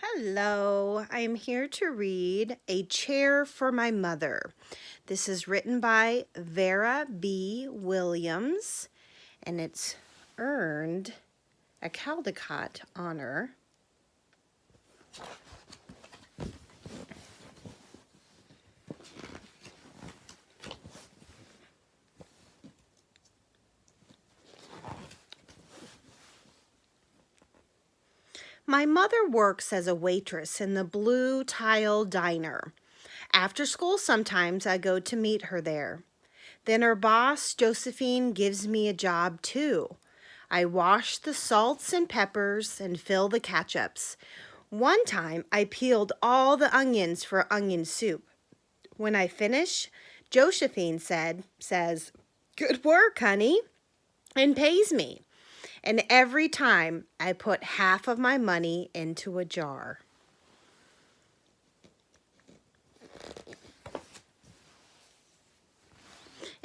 Hello, I am here to read A Chair for My Mother. This is written by Vera B. Williams, and it's earned a Caldecott honor. My mother works as a waitress in the Blue Tile Diner. After school, sometimes I go to meet her there. Then her boss, Josephine, gives me a job too. I wash the salts and peppers and fill the ketchups. One time, I peeled all the onions for onion soup. When I finish, Josephine says, "Good work, honey," and pays me. And every time I put half of my money into a jar.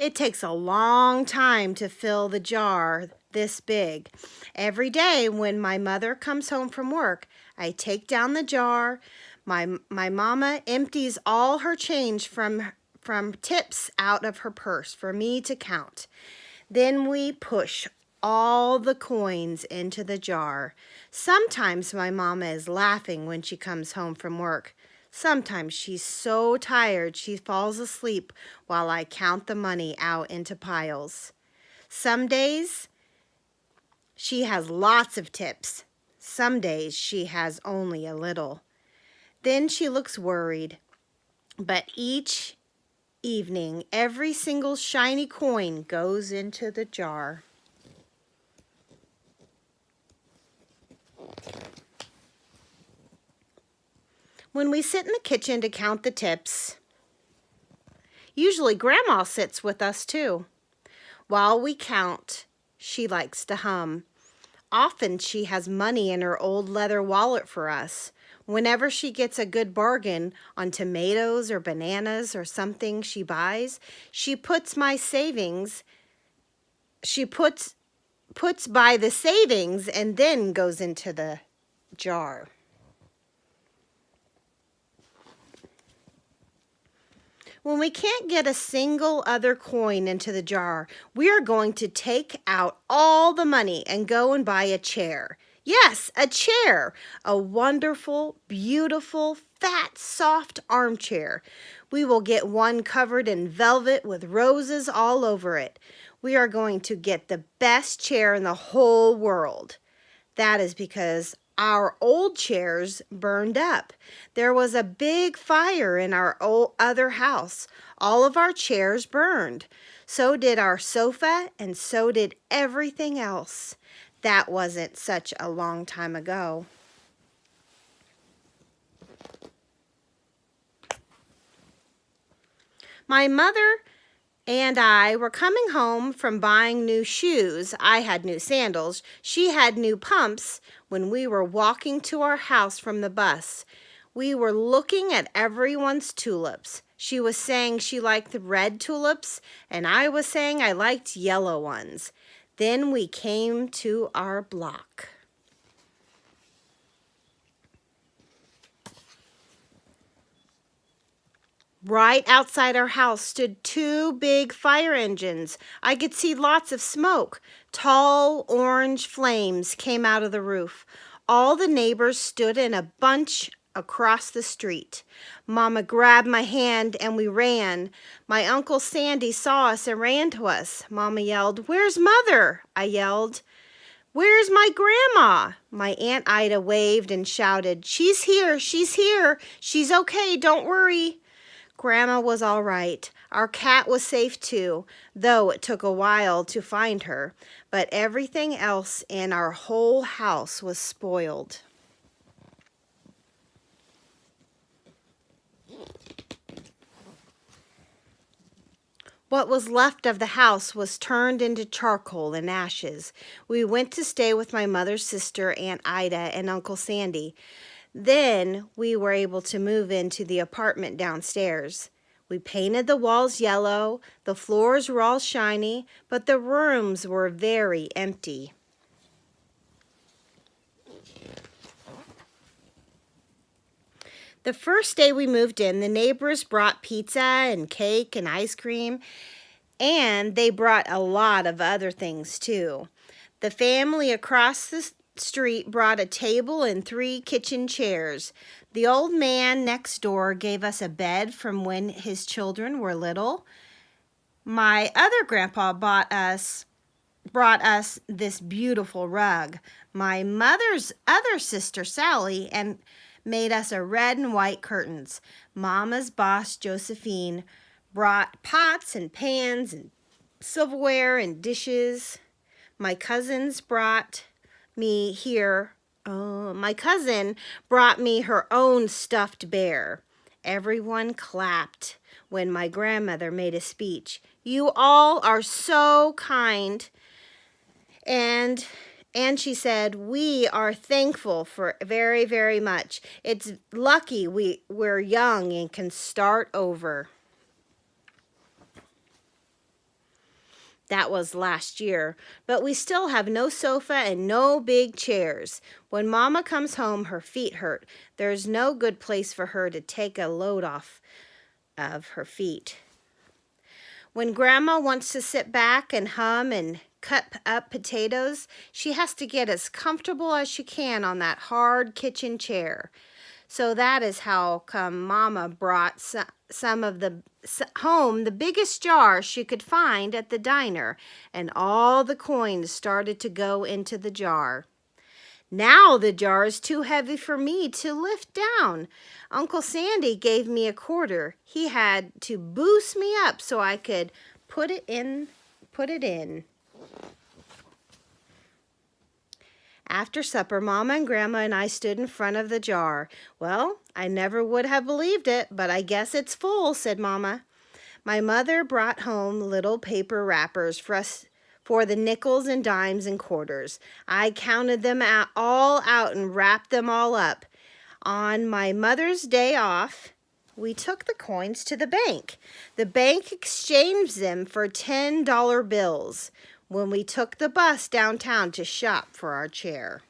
It takes a long time to fill the jar this big. Every day when my mother comes home from work, I take down the jar. My mama empties all her change from tips out of her purse for me to count. Then we push all the coins into the jar. Sometimes my mama is laughing when she comes home from work. Sometimes she's so tired she falls asleep while I count the money out into piles. Some days she has lots of tips. Some days she has only a little. Then she looks worried. But each evening, every single shiny coin goes into the jar. When we sit in the kitchen to count the tips, usually Grandma sits with us too. While we count, she likes to hum. Often she has money in her old leather wallet for us. Whenever she gets a good bargain on tomatoes or bananas or something she buys, she puts by the savings and then goes into the jar. When we can't get a single other coin into the jar, we are going to take out all the money and go and buy a chair. Yes, a chair. A wonderful, beautiful, fat, soft armchair. We will get one covered in velvet with roses all over it. We are going to get the best chair in the whole world. That is because our old chairs burned up. There was a big fire in our other house. All of our chairs burned. So did our sofa, and so did everything else. That wasn't such a long time ago. My mother and I were coming home from buying new shoes. I had new sandals. She had new pumps when we were walking to our house from the bus. We were looking at everyone's tulips. She was saying she liked the red tulips, and I was saying I liked yellow ones. Then we came to our block. Right outside our house stood two big fire engines. I could see lots of smoke. Tall orange flames came out of the roof. All the neighbors stood in a bunch across the street. Mama grabbed my hand and we ran. My Uncle Sandy saw us and ran to us. Mama yelled, "Where's Mother?" I yelled, "Where's my grandma?" My Aunt Ida waved and shouted, "She's here, she's here. She's okay, don't worry." Grandma was all right. Our cat was safe too, though it took a while to find her. But everything else in our whole house was spoiled. What was left of the house was turned into charcoal and ashes. We went to stay with my mother's sister, Aunt Ida, and Uncle Sandy. Then we were able to move into the apartment downstairs. We painted the walls yellow, the floors were all shiny, but the rooms were very empty. The first day we moved in, the neighbors brought pizza and cake and ice cream, and they brought a lot of other things too. The family across the street brought a table and 3 kitchen chairs. The old man next door gave us a bed from when his children were little. My other grandpa brought us this beautiful rug. My mother's other sister, Sally, and made us a red and white curtains. Mama's boss, Josephine, brought pots and pans and silverware and dishes. My cousins brought me here. My cousin brought me her own stuffed bear. Everyone clapped when my grandmother made a speech. You all are so kind. And she said, we are thankful for very, very much. It's lucky we're young and can start over. That was last year, but we still have no sofa and no big chairs. When Mama comes home, her feet hurt. There's no good place for her to take a load off of her feet. When Grandma wants to sit back and hum and cut up potatoes, she has to get as comfortable as she can on that hard kitchen chair. So that is how come Mama brought some of the home, the biggest jar she could find at the diner, and all the coins started to go into the jar. Now the jar is too heavy for me to lift down. Uncle Sandy gave me a quarter. He had to boost me up so I could put it in. After supper, Mama and Grandma and I stood in front of the jar. Well, I never would have believed it, but I guess it's full, said Mama. My mother brought home little paper wrappers for us for the nickels and dimes and quarters. I counted them all out and wrapped them all up. On my mother's day off, we took the coins to the bank. The bank exchanged them for $10 bills when we took the bus downtown to shop for our chair.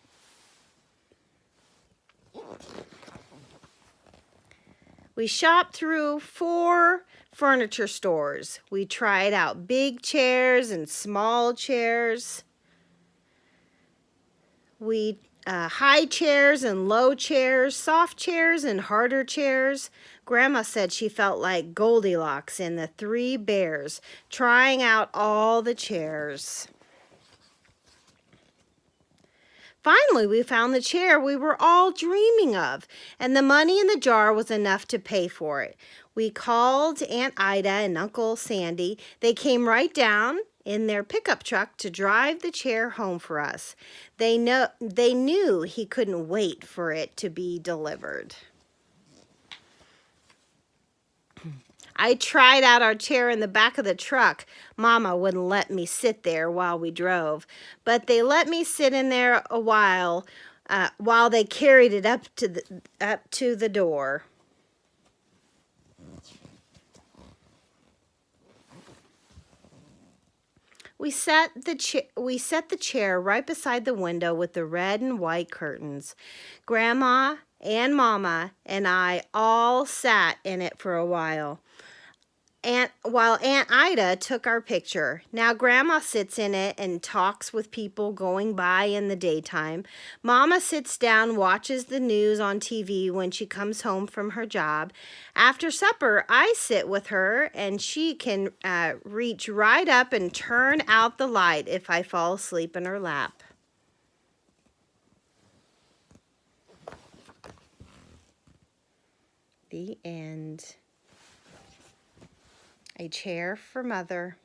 We shopped through 4 furniture stores. We tried out big chairs and small chairs. High chairs and low chairs, soft chairs and harder chairs. Grandma said she felt like Goldilocks in the 3 Bears, trying out all the chairs. Finally, we found the chair we were all dreaming of, and the money in the jar was enough to pay for it. We called Aunt Ida and Uncle Sandy. They came right down in their pickup truck to drive the chair home for us. They knew he couldn't wait for it to be delivered. I tried out our chair in the back of the truck. Mama wouldn't let me sit there while we drove, but they let me sit in there a while they carried it up to the door. We set the chair right beside the window with the red and white curtains. Grandma and Mama and I all sat in it for a while. While Aunt Ida took our picture. Now Grandma sits in it and talks with people going by in the daytime. Mama sits down, watches the news on TV when she comes home from her job. After supper, I sit with her and she can reach right up and turn out the light if I fall asleep in her lap. The end. A chair for Mother.